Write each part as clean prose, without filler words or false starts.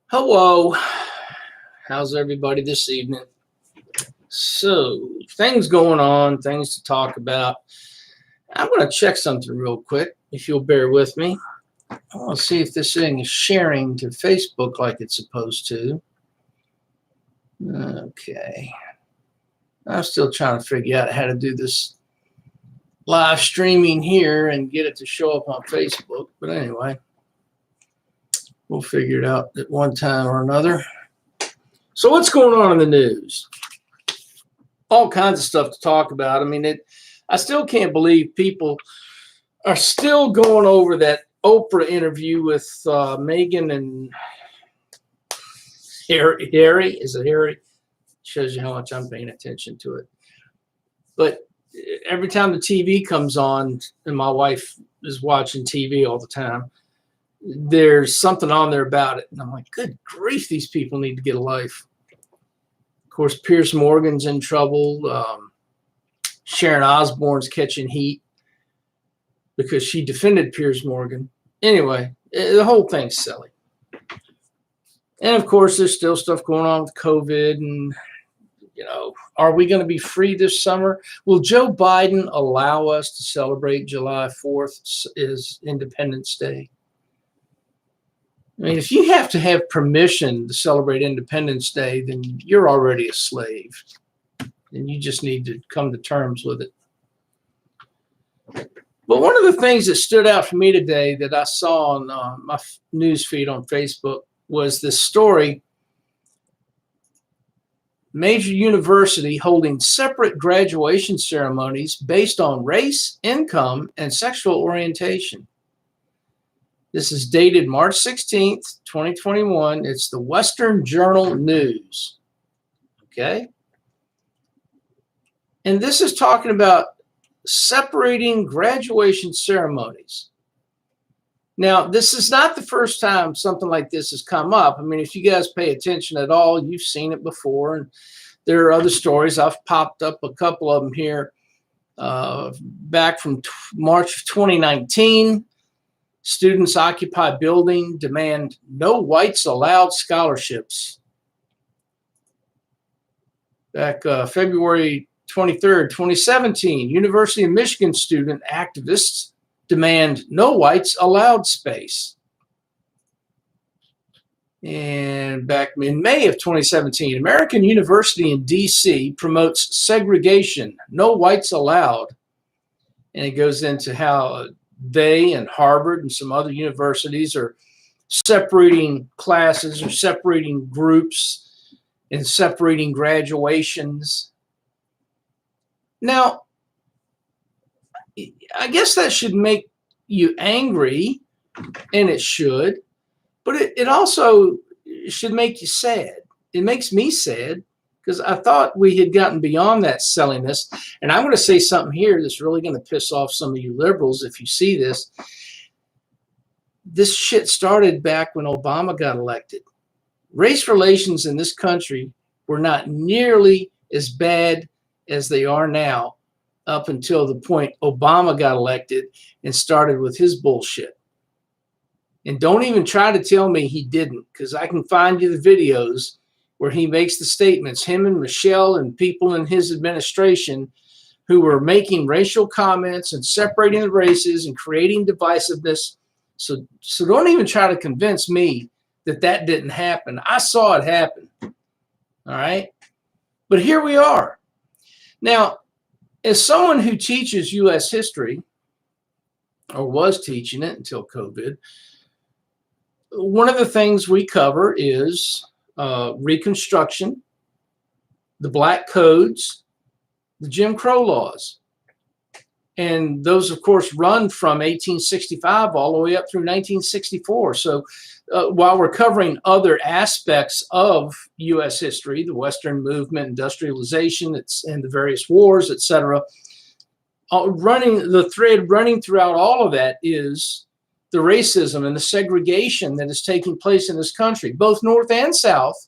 Hello, how's everybody this evening? So, things going on, things to talk about. I'm going to check something real quick, if you'll bear with me. I want to see if this thing is sharing to Facebook like it's supposed to. Okay. I'm still trying to figure out how to do this live streaming here and get it to show up on Facebook. But anyway, we'll figure it out at one time or another. So what's going on in the news? All kinds of stuff to talk about. I mean, I still can't believe people are still going over that Oprah interview with Meghan and Harry. Is it Harry? Shows you how much I'm paying attention to it. But every time the TV comes on, and my wife is watching TV all the time, there's something on there about it. And I'm like, good grief, these people need to get a life. Of course, Piers Morgan's in trouble. Sharon Osbourne's catching heat because she defended Piers Morgan. Anyway, the whole thing's silly. And of course, there's still stuff going on with COVID. And, are we going to be free this summer? Will Joe Biden allow us to celebrate July 4th as Independence Day? I mean, if you have to have permission to celebrate Independence Day, then you're already a slave. And you just need to come to terms with it. But one of the things that stood out for me today that I saw on my news feed on Facebook was this story. Major university holding separate graduation ceremonies based on race, income, and sexual orientation. This is dated March 16th, 2021. It's the Western Journal News. Okay? And this is talking about separating graduation ceremonies. Now, this is not the first time something like this has come up. I mean, if you guys pay attention at all, you've seen it before. And there are other stories. I've popped up a couple of them here back from March of 2019. Students occupy building, demand no whites allowed scholarships. Back February 23rd, 2017, University of Michigan student activists demand no whites allowed space. And back in May of 2017, American University in D.C. promotes segregation, no whites allowed. And it goes into how they and Harvard and some other universities are separating classes or separating groups and separating graduations. Now, I guess that should make you angry, and it should, but it also should make you sad. It makes me sad because I thought we had gotten beyond that silliness. And I'm going to say something here that's really going to piss off some of you liberals if you see this. This shit started back when Obama got elected. Race relations in this country were not nearly as bad as they are now, up until the point Obama got elected and started with his bullshit. And don't even try to tell me he didn't, because I can find you the videos where he makes the statements, him and Michelle and people in his administration who were making racial comments and separating the races and creating divisiveness. So don't even try to convince me that that didn't happen. I saw it happen. All right? But here we are. Now, as someone who teaches U.S. history, or was teaching it until COVID, one of the things we cover is Reconstruction, the Black Codes, the Jim Crow laws. And those, of course, run from 1865 all the way up through 1964. So while we're covering other aspects of U.S. history, the Western movement, industrialization, and the various wars, etc., the thread running throughout all of that is the racism and the segregation that is taking place in this country, both North and South.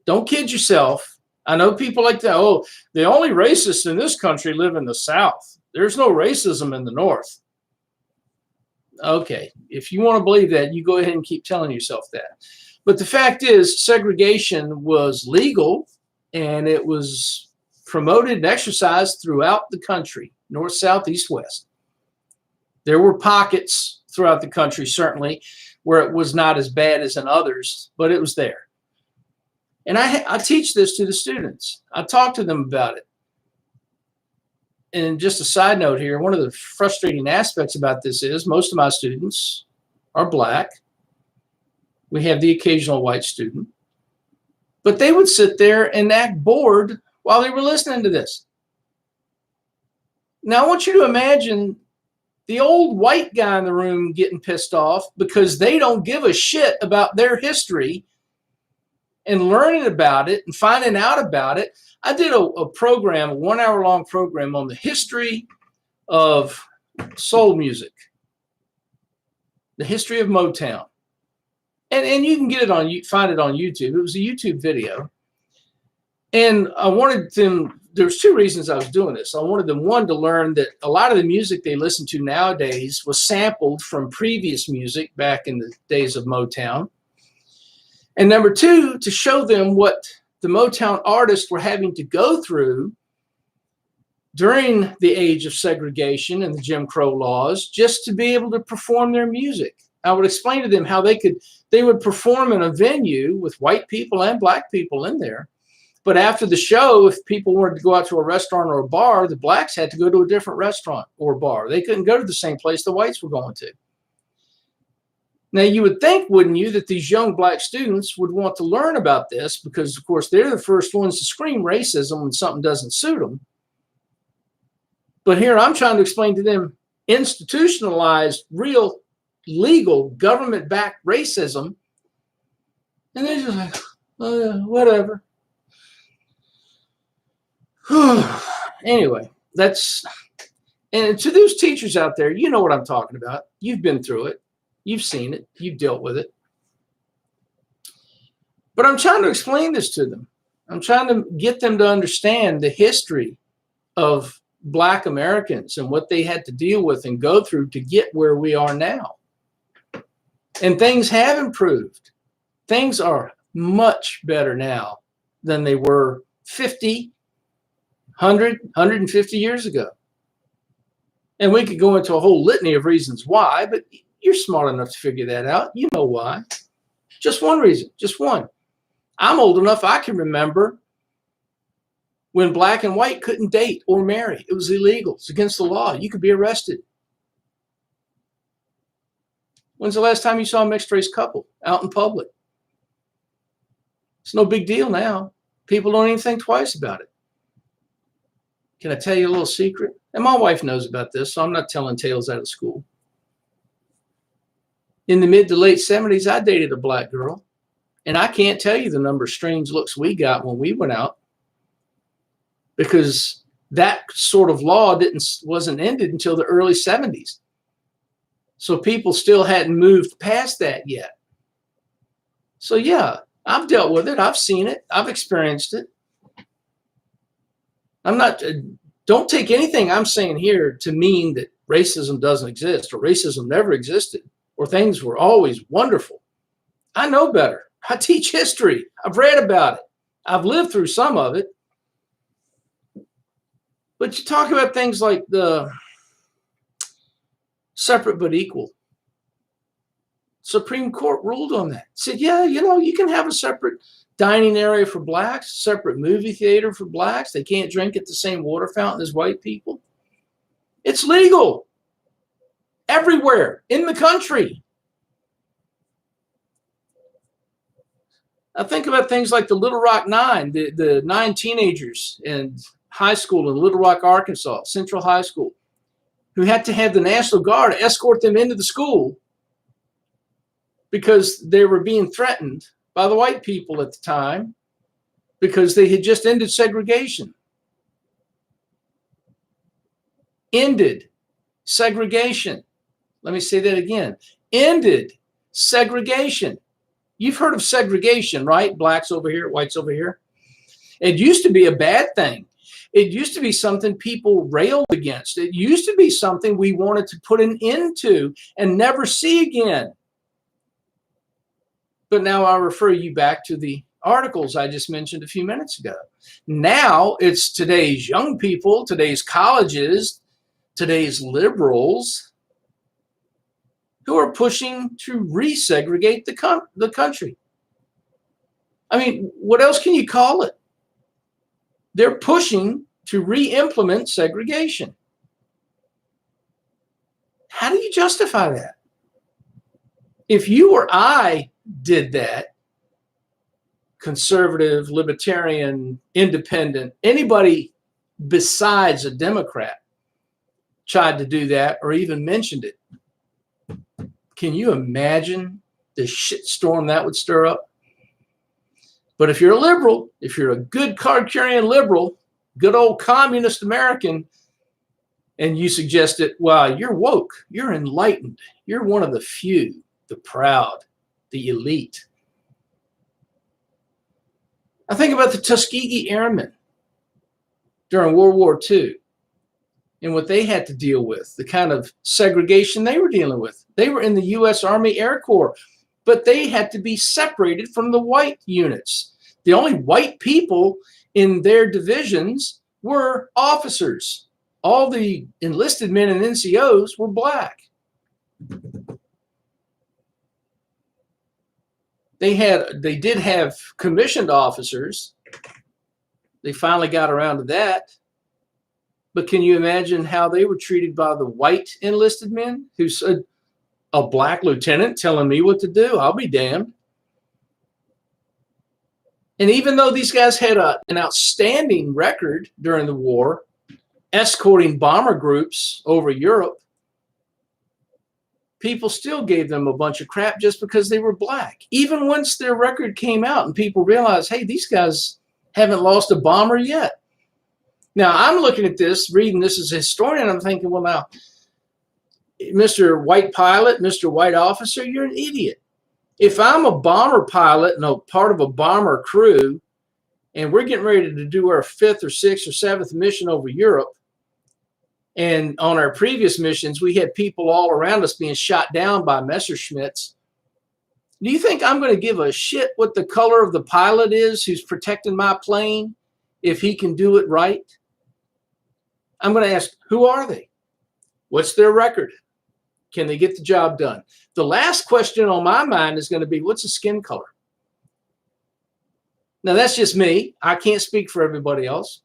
Don't kid yourself. I know people like that. Oh, the only racists in this country live in the South. There's no racism in the North. Okay, if you want to believe that, you go ahead and keep telling yourself that. But the fact is, segregation was legal, and it was promoted and exercised throughout the country, north, south, east, west. There were pockets throughout the country, certainly, where it was not as bad as in others, but it was there. And I teach this to the students. I talk to them about it. And just a side note here, one of the frustrating aspects about this is most of my students are black. We have the occasional white student. But they would sit there and act bored while they were listening to this. Now, I want you to imagine the old white guy in the room getting pissed off because they don't give a shit about their history and learning about it and finding out about it. I did a program, a 1 hour long program on the history of soul music, the history of Motown. And you can get it on, find it on YouTube. It was a YouTube video. And I wanted them, there's two reasons I was doing this. I wanted them, one, to learn that a lot of the music they listen to nowadays was sampled from previous music back in the days of Motown. And number two, to show them what the Motown artists were having to go through during the age of segregation and the Jim Crow laws just to be able to perform their music. I would explain to them how they would perform in a venue with white people and black people in there. But after the show, if people wanted to go out to a restaurant or a bar, the blacks had to go to a different restaurant or bar. They couldn't go to the same place the whites were going to. Now, you would think, wouldn't you, that these young black students would want to learn about this because, of course, they're the first ones to scream racism when something doesn't suit them. But here I'm trying to explain to them institutionalized, real, legal, government-backed racism. And they're just like, oh, yeah, whatever. Anyway, and to those teachers out there, you know what I'm talking about. You've been through it. You've seen it. You've dealt with it. But I'm trying to explain this to them. I'm trying to get them to understand the history of black Americans and what they had to deal with and go through to get where we are now. And things have improved. Things are much better now than they were 50, 100, 150 years ago. And we could go into a whole litany of reasons why, but you're smart enough to figure that out. You know why. Just one reason, just one. I'm old enough I can remember when black and white couldn't date or marry. It was illegal. It's against the law. You could be arrested. When's the last time you saw a mixed race couple out in public? It's no big deal now. People don't even think twice about it. Can I tell you a little secret? And my wife knows about this, so I'm not telling tales out of school. In the mid to late 70s, I dated a black girl, and I can't tell you the number of strange looks we got when we went out because that sort of law wasn't ended until the early 70s. So people still hadn't moved past that yet. So yeah, I've dealt with it. I've seen it. I've experienced it. Don't take anything I'm saying here to mean that racism doesn't exist or racism never existed or things were always wonderful. I know better. I teach history. I've read about it. I've lived through some of it. But you talk about things like the separate but equal. Supreme Court ruled on that. Said, yeah, you can have a separate dining area for blacks, separate movie theater for blacks. They can't drink at the same water fountain as white people. It's legal everywhere in the country. I think about things like the Little Rock Nine, the 9 teenagers in high school in Little Rock, Arkansas, Central High School, who had to have the National Guard escort them into the school because they were being threatened by the white people at the time because they had just ended segregation. Ended segregation. Let me say that again. Ended segregation. You've heard of segregation, right? Blacks over here, whites over here. It used to be a bad thing. It used to be something people railed against. It used to be something we wanted to put an end to and never see again. But now I refer you back to the articles I just mentioned a few minutes ago. Now it's today's young people, today's colleges, today's liberals who are pushing to resegregate the country. I mean, what else can you call it? They're pushing to re-implement segregation. How do you justify that? If you or I did that, conservative, libertarian, independent, anybody besides a Democrat tried to do that or even mentioned it, can you imagine the shitstorm that would stir up? But if you're a liberal, if you're a good card-carrying liberal, good old communist American, and you suggest it, well, you're woke, you're enlightened, you're one of the few, the proud, the elite. I think about the Tuskegee Airmen during World War II and what they had to deal with, the kind of segregation they were dealing with. They were in the U.S. Army Air Corps, but they had to be separated from the white units. The only white people in their divisions were officers. All the enlisted men and NCOs were black. They did have commissioned officers. They finally got around to that. But can you imagine how they were treated by the white enlisted men who said, a black lieutenant telling me what to do? I'll be damned. And even though these guys had an outstanding record during the war, escorting bomber groups over Europe, people still gave them a bunch of crap just because they were black. Even once their record came out and people realized, hey, these guys haven't lost a bomber yet. Now, I'm looking at this, reading this as a historian, I'm thinking, well, now, Mr. White Pilot, Mr. White Officer, you're an idiot. If I'm a bomber pilot and a part of a bomber crew, and we're getting ready to do our 5th or 6th or 7th mission over Europe, and on our previous missions, we had people all around us being shot down by Messerschmitts, do you think I'm going to give a shit what the color of the pilot is who's protecting my plane if he can do it right? I'm going to ask, who are they? What's their record? Can they get the job done? The last question on my mind is going to be, what's the skin color? Now, that's just me. I can't speak for everybody else.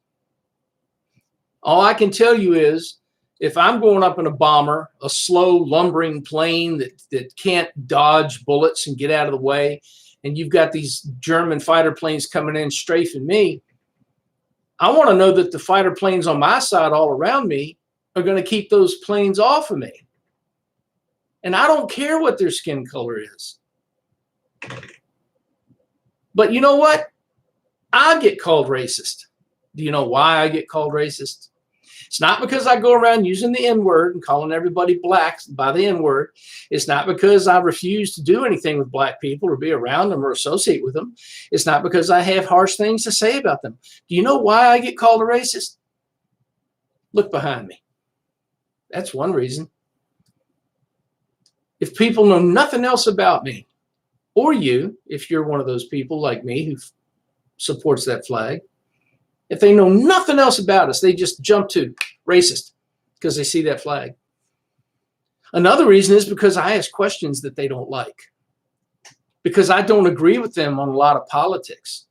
All I can tell you is, if I'm going up in a bomber, a slow, lumbering plane that can't dodge bullets and get out of the way, and you've got these German fighter planes coming in strafing me, I want to know that the fighter planes on my side all around me are going to keep those planes off of me. And I don't care what their skin color is. But you know what? I get called racist. Do you know why I get called racist? It's not because I go around using the N-word and calling everybody black by the N-word. It's not because I refuse to do anything with black people or be around them or associate with them. It's not because I have harsh things to say about them. Do you know why I get called a racist? Look behind me. That's one reason. If people know nothing else about me, or you, if you're one of those people like me who supports that flag, if they know nothing else about us, they just jump to racist because they see that flag. Another reason is because I ask questions that they don't like, because I don't agree with them on a lot of politics.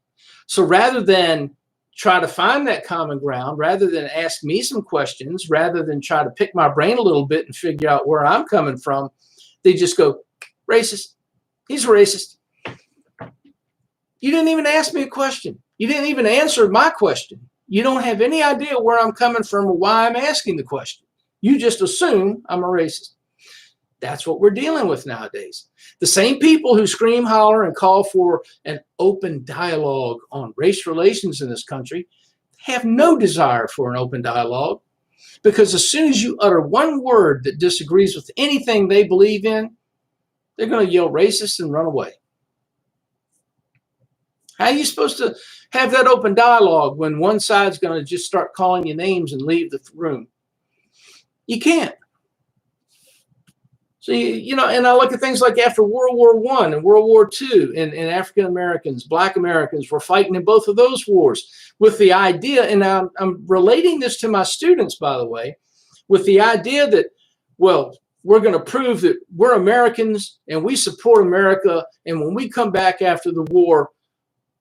So rather than try to find that common ground, rather than ask me some questions, rather than try to pick my brain a little bit and figure out where I'm coming from, they just go, racist. He's a racist. You didn't even ask me a question. You didn't even answer my question. You don't have any idea where I'm coming from or why I'm asking the question. You just assume I'm a racist. That's what we're dealing with nowadays. The same people who scream, holler, and call for an open dialogue on race relations in this country have no desire for an open dialogue, because as soon as you utter one word that disagrees with anything they believe in, they're going to yell racist and run away. How are you supposed to have that open dialogue when one side's going to just start calling you names and leave the room? You can't. So, and I look at things like after World War I and World War II, and African Americans, Black Americans were fighting in both of those wars with the idea, and I'm relating this to my students, by the way, with the idea that, well, we're going to prove that we're Americans and we support America, and when we come back after the war,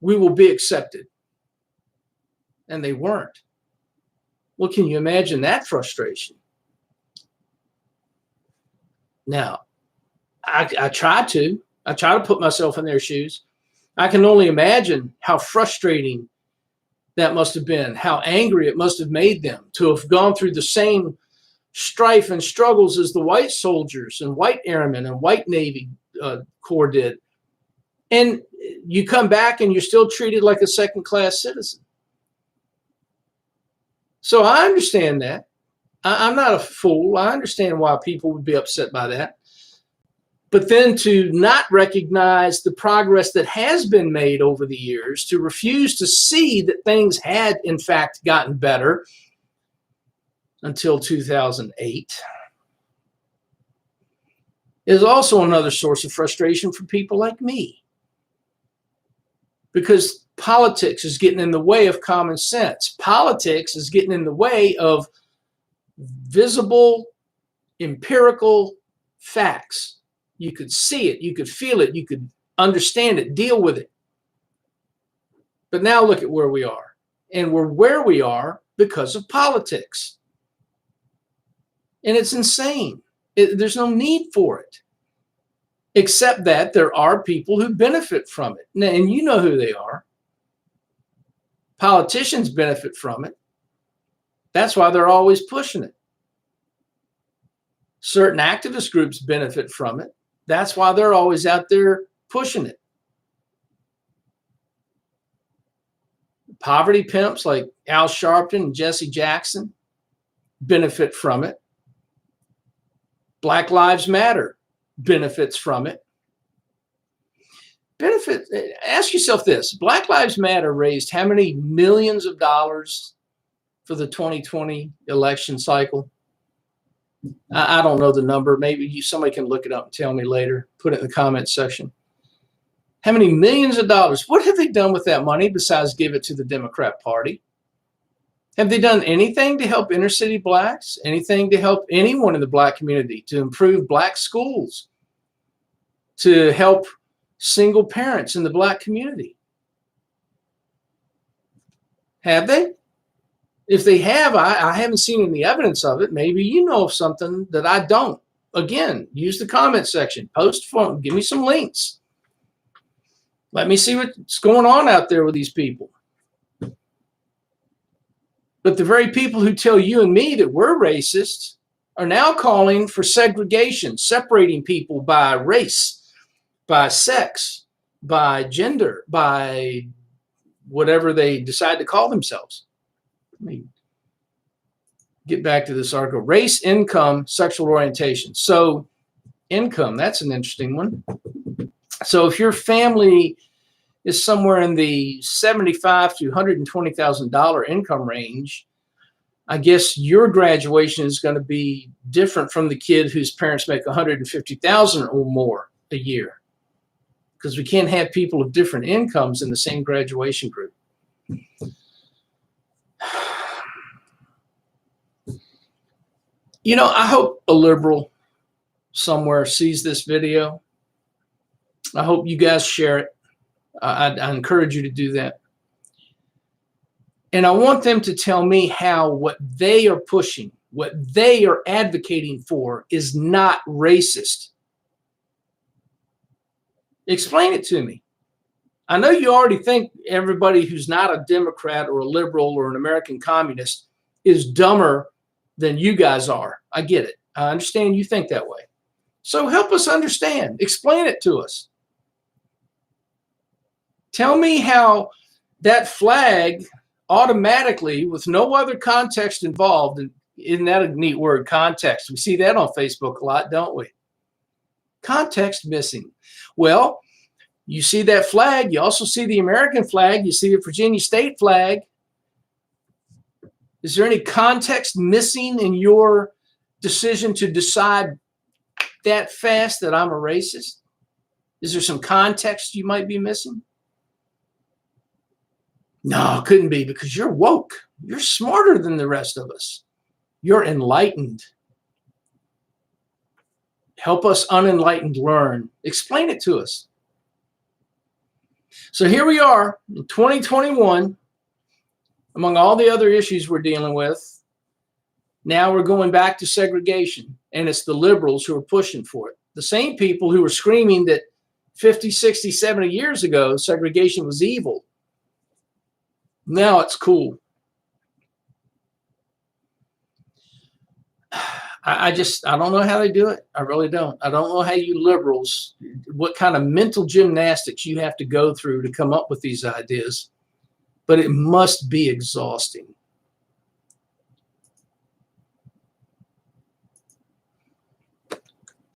we will be accepted. And they weren't. Well, can you imagine that frustration? Now, I try to put myself in their shoes. I can only imagine how frustrating that must have been, how angry it must have made them to have gone through the same strife and struggles as the white soldiers and white airmen and white Navy Corps did. And you come back and you're still treated like a second-class citizen. So I understand that. I'm not a fool. I understand why people would be upset by that. But then to not recognize the progress that has been made over the years, to refuse to see that things had, in fact, gotten better until 2008, is also another source of frustration for people like me. Because politics is getting in the way of common sense. Politics is getting in the way of visible, empirical facts. You could see it, you could feel it, you could understand it, deal with it. But now look at where we are. And we're where we are because of politics. And it's insane. There's no need for it. Except that there are people who benefit from it. And you know who they are. Politicians benefit from it. That's why they're always pushing it. Certain activist groups benefit from it. That's why they're always out there pushing it. Poverty pimps like Al Sharpton and Jesse Jackson benefit from it. Black Lives Matter benefits from it. Ask yourself this. Black Lives Matter raised how many millions of dollars for the 2020 election cycle? I don't know the number. Maybe somebody can look it up and tell me later. Put it in the comments section. How many millions of dollars? What have they done with that money besides give it to the Democrat Party? Have they done anything to help inner city blacks? Anything to help anyone in the black community? To improve black schools? To help single parents in the black community? Have they? If they have, I haven't seen any evidence of it. Maybe you know of something that I don't. Again, use the comment section. Post phone. Give me some links. Let me see what's going on out there with these people. But the very people who tell you and me that we're racist are now calling for segregation, separating people by race, by sex, by gender, by whatever they decide to call themselves. Let me get back to this article. Race, income, sexual orientation. So income, that's an interesting one. So if your family is somewhere in the $75,000 to $120,000 income range, I guess your graduation is going to be different from the kid whose parents make $150,000 or more a year, because we can't have people of different incomes in the same graduation group. I hope a liberal somewhere sees this video. I hope you guys share it. I encourage you to do that. And I want them to tell me how what they are pushing, what they are advocating for is not racist. Explain it to me. I know you already think everybody who's not a Democrat or a liberal or an American communist is dumber than you guys are. I get it. I understand you think that way. So help us understand. Explain it to us. Tell me how that flag automatically, with no other context involved, and isn't that a neat word, context? We see that on Facebook a lot, don't we? Context missing. Well, you see that flag. You also see the American flag. You see the Virginia state flag. Is there any context missing in your decision to decide that fast that I'm a racist? Is there some context you might be missing? No, it couldn't be, because you're woke. You're smarter than the rest of us. You're enlightened. Help us unenlightened learn. Explain it to us. So here we are in 2021, among all the other issues we're dealing with. Now we're going back to segregation, and it's the liberals who are pushing for it. The same people who were screaming that 50, 60, 70 years ago, segregation was evil. Now it's cool. I don't know how they do it. I really don't. I don't know how you liberals, what kind of mental gymnastics you have to go through to come up with these ideas, but it must be exhausting.